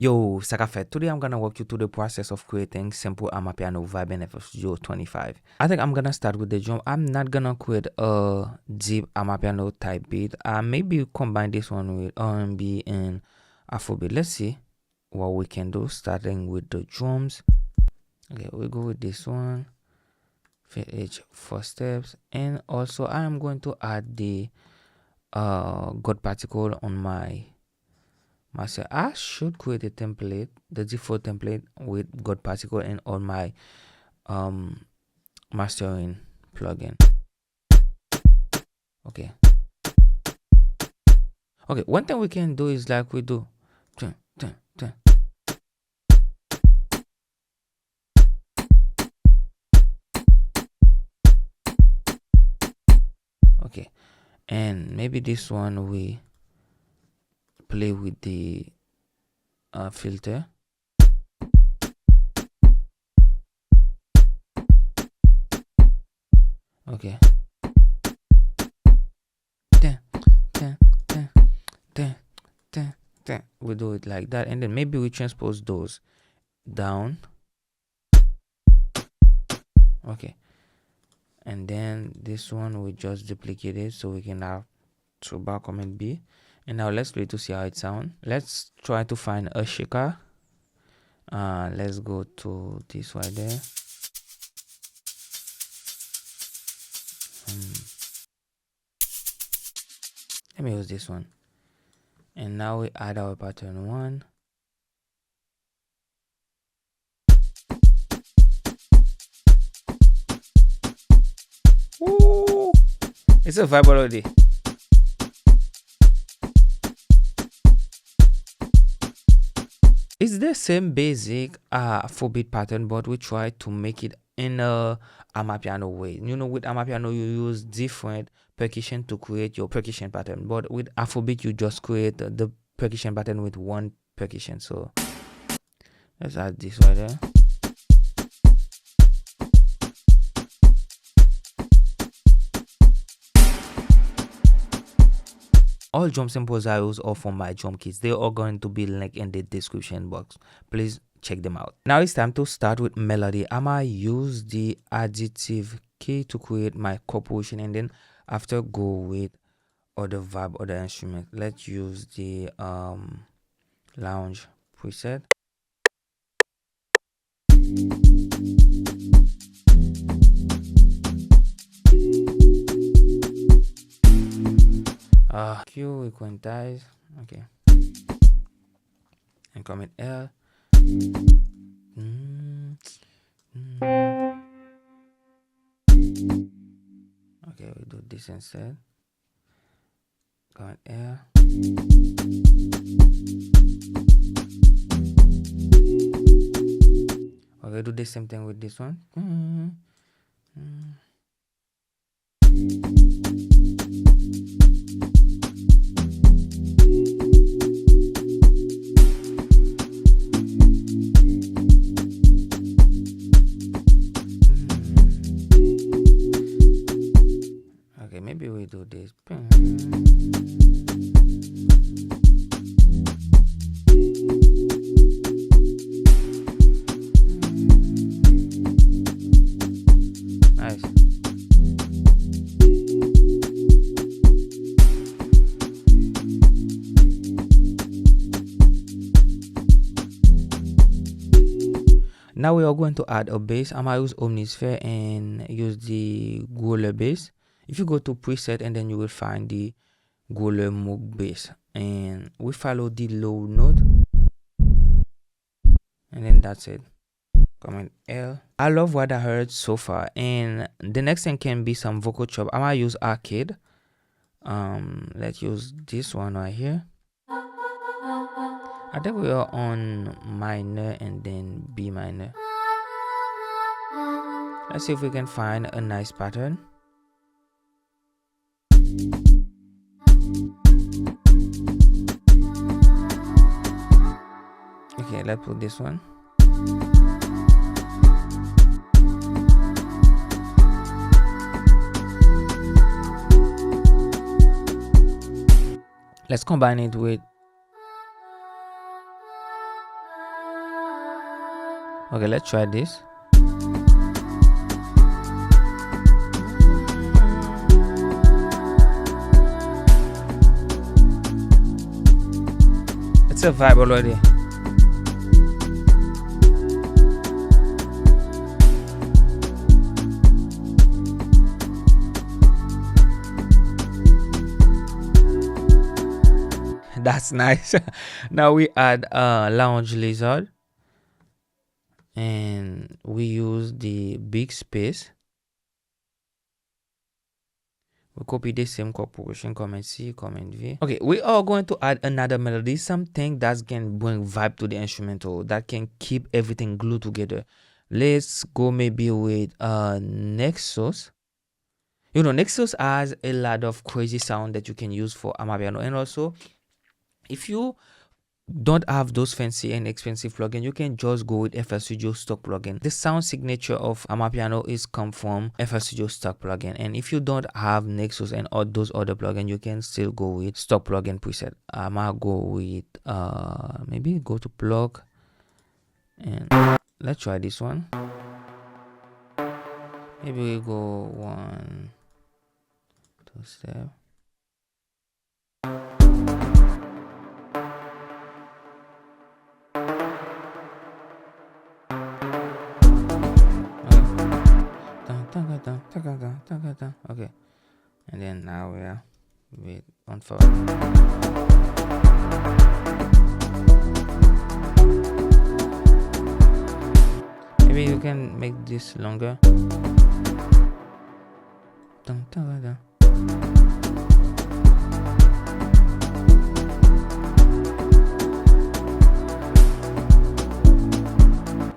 Yo, Sakafet. Today I'm gonna walk you through the process of creating simple Amapiano vibe in FL Studio 25. I think I'm gonna start with the drum. I'm not gonna create a deep Amapiano type beat. Maybe combine this one with R&B and Afrobeat. Let's see what we can do, starting with the drums. Okay, we go with this one. Fit each 4 steps, and also I am going to add the God particle on my master. I should create a template, the default template with God particle and all my mastering plugin. Okay. Okay, one thing we can do is like we do. Okay, and maybe this one we play with the filter. Okay. We do it like that, and then maybe we transpose those down. Okay, and then this one we just duplicate it so we can have to bar command B. And now let's play to see how it sounds. Let's try to find a shaker. Let's go to this right there. Let me use this one. And now we add our pattern 1. Ooh, it's a vibe already. It's the same basic afrobeat pattern, but we try to make it in a Amapiano way. You know, with Amapiano you use different percussion to create your percussion pattern, but with Afrobeat you just create the percussion pattern with one percussion. So let's add this right there. All drum samples I use are from my drum kits. They are going to be linked in the description box. Please check them out. Now it's time to start with melody. I'm gonna use the additive key to create my corporation, and then after go with other vibe, other instrument. Let's use the lounge preset. Q we quantize. Okay, and comment L. Okay, we do this instead. Comment L. Okay, do the same thing with this one. Okay, maybe we do this. Nice. Now we are going to add a bass. I'm gonna use Omnisphere and use the Guler bass. If you go to preset, and then you will find the Guler Moog bass, and we follow the low note, and then that's it. Comment L. I love what I heard so far, and the next thing can be some vocal chop. I'm gonna use arcade. Let's use this one right here. I think we are on minor and then B minor. Let's see if we can find a nice pattern. Okay, let's put this one. Let's combine it with Okay, let's try this. It's a vibe already. That's nice. Now we add lounge lizard, and we use the big space. We copy the same corporation, Command C, Command V. Okay, we are going to add another melody, something that can bring vibe to the instrumental, that can keep everything glued together. Let's go maybe with Nexus. You know, Nexus has a lot of crazy sound that you can use for Amapiano, and also if you don't have those fancy and expensive plugins, you can just go with FL Studio stock plugin. The sound signature of Amapiano is come from FL Studio stock plugin, and if you don't have Nexus and all those other plugins, you can still go with stock plugin preset. I'ma go with maybe go to plug, and let's try this one. Maybe we go 1 2 step. Okay, and then now we are with on for. Maybe you can make this longer.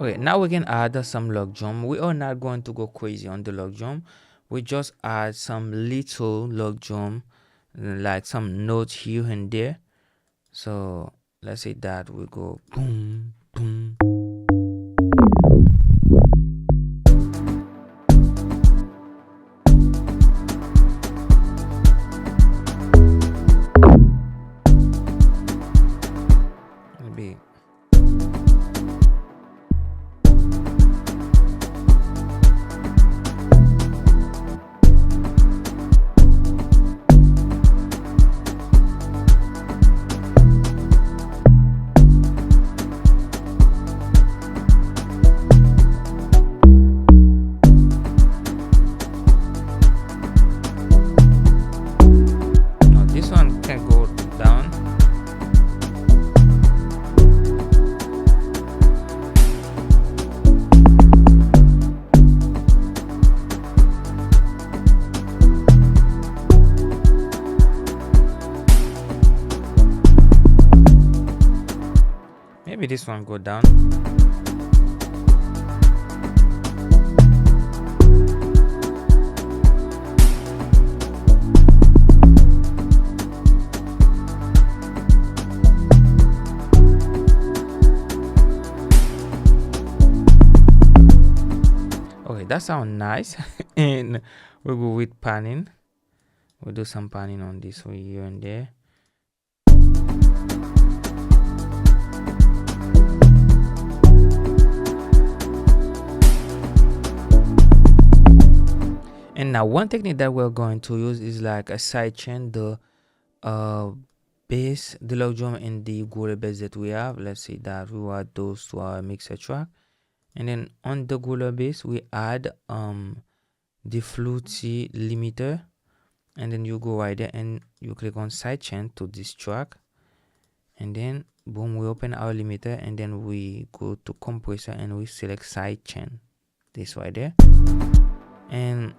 Okay, now we can add some log drum. We are not going to go crazy on the log drum. We just add some little log drum, like some notes here and there. So let's say that we go boom, boom. Maybe. Maybe this one go down. Okay, that sounds nice. And we'll go with panning. We'll do some panning on this one here and there. And now one technique that we're going to use is like a sidechain the bass, the log drum, and the guitar bass that we have. Let's say that we add those to our mixer track, and then on the guitar bass we add the Pcee limiter, and then you go right there and you click on sidechain to this track, and then boom, we open our limiter, and then we go to compressor and we select sidechain, this right there, and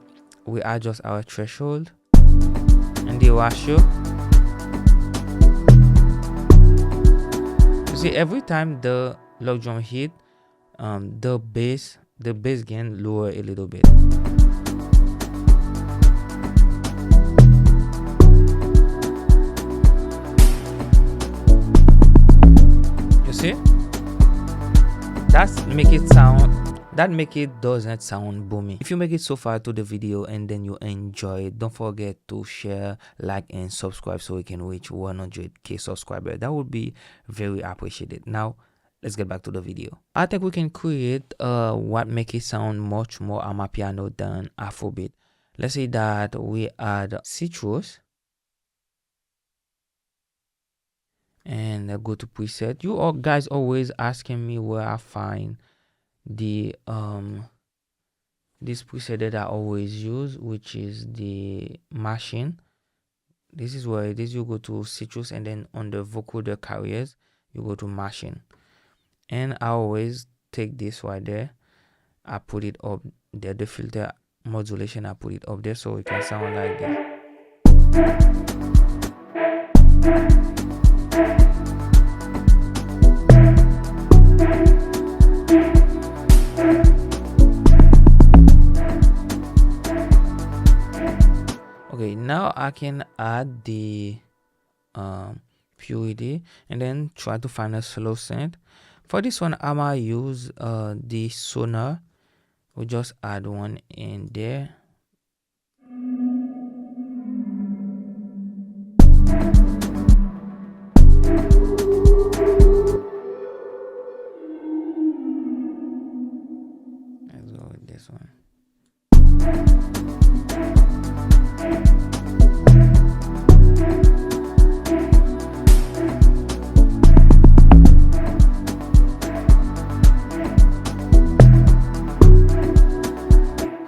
we adjust our threshold and the ratio. You see, every time the log drum hit, the bass gain lower a little bit. You see, that make it doesn't sound boomy. If you make it so far to the video and then you enjoy it, don't forget to share, like, and subscribe so we can reach 100k subscribers. That would be very appreciated. Now let's get back to the video. I think we can create what make it sound much more Amapiano than Afrobeat. Let's say that we add citrus and go to preset. You all guys always asking me where I find the this preset that I always use, which is the machine. This is where it is. You go to citrus, and then on the vocoder carriers you go to machine, and I always take this right there. I put it up there, the filter modulation, I put it up there so it can sound like this. Okay, now I can add the purity and then try to find a slow synth. For this one, I'm gonna use the Sonar. We just add one in there. Let's go with this one.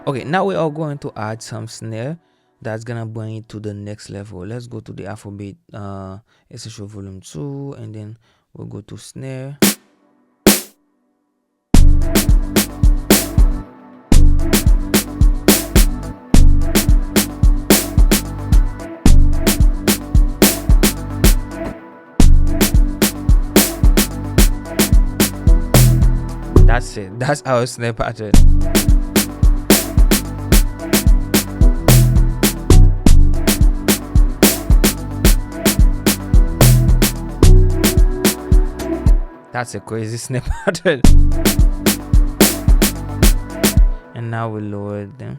Okay, now we are going to add some snare that's gonna bring it to the next level. Let's go to the Afrobeat Essential Volume 2, and then we'll go to snare. That's it. That's our snare pattern. That's a crazy snare pattern. And now we lower them.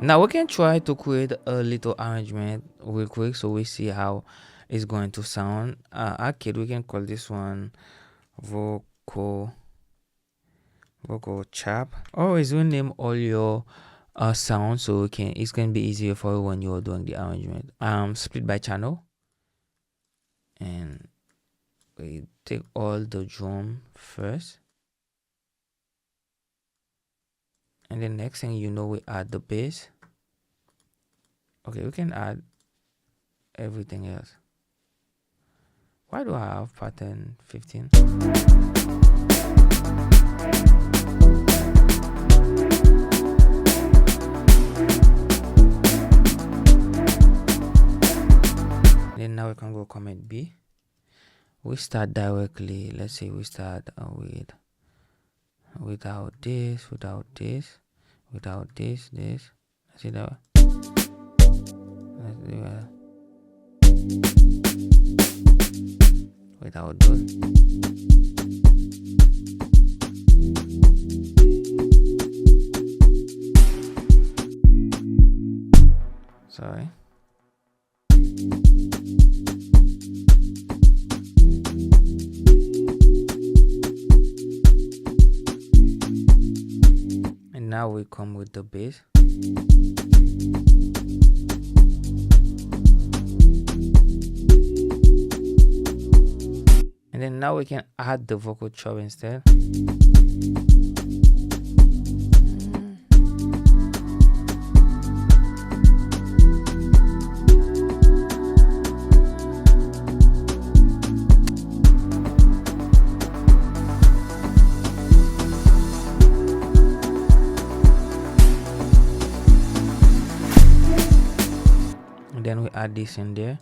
Now we can try to create a little arrangement real quick so we see how it's going to sound. We can call this one vocal chap. Always rename all your sounds so it's gonna be easier for you when you're doing the arrangement. Split by channel, and we take all the drum first, and the next thing you know, we add the bass. Okay, we can add everything else. Why do I have pattern 15? Then now we can go comment B. We start directly. Let's say we start without this. Let's see that. Let's do that. Without those. Sorry. And now we come with the bass. And then now we can add the vocal chop instead. And then we add this in there.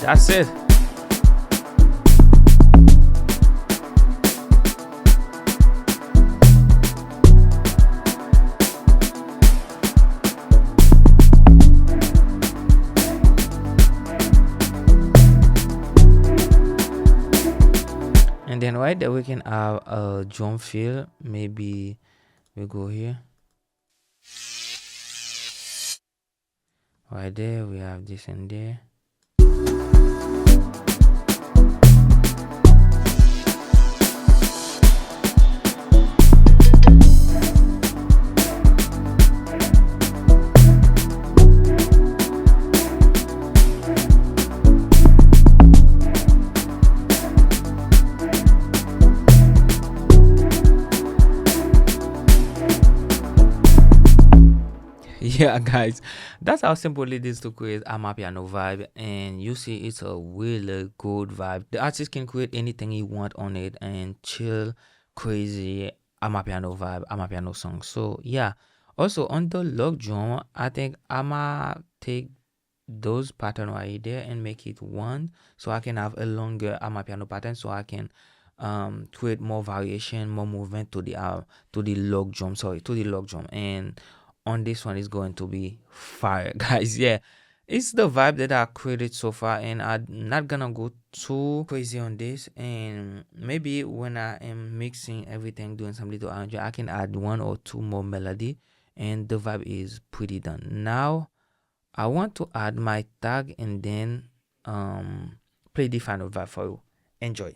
That's it. And then right there we can have a drum fill. Maybe we go here. Right there we have this in there. Yeah, guys, that's how simple it is to create a Amapiano vibe, and you see it's a really good vibe. The artist can create anything he want on it and chill, crazy Amapiano vibe, Amapiano song. So yeah, also on the log drum, I think I'ma take those pattern right there and make it one, so I can have a longer Amapiano pattern, so I can create more variation, more movement to the log drum. Sorry, to the log drum. And on this one is going to be fire, guys. Yeah, it's the vibe that I created so far, and I'm not gonna go too crazy on this. And maybe when I am mixing everything, doing some little arrangement, I can add one or two more melody, and the vibe is pretty done. Now I want to add my tag and then play the final vibe for you. Enjoy.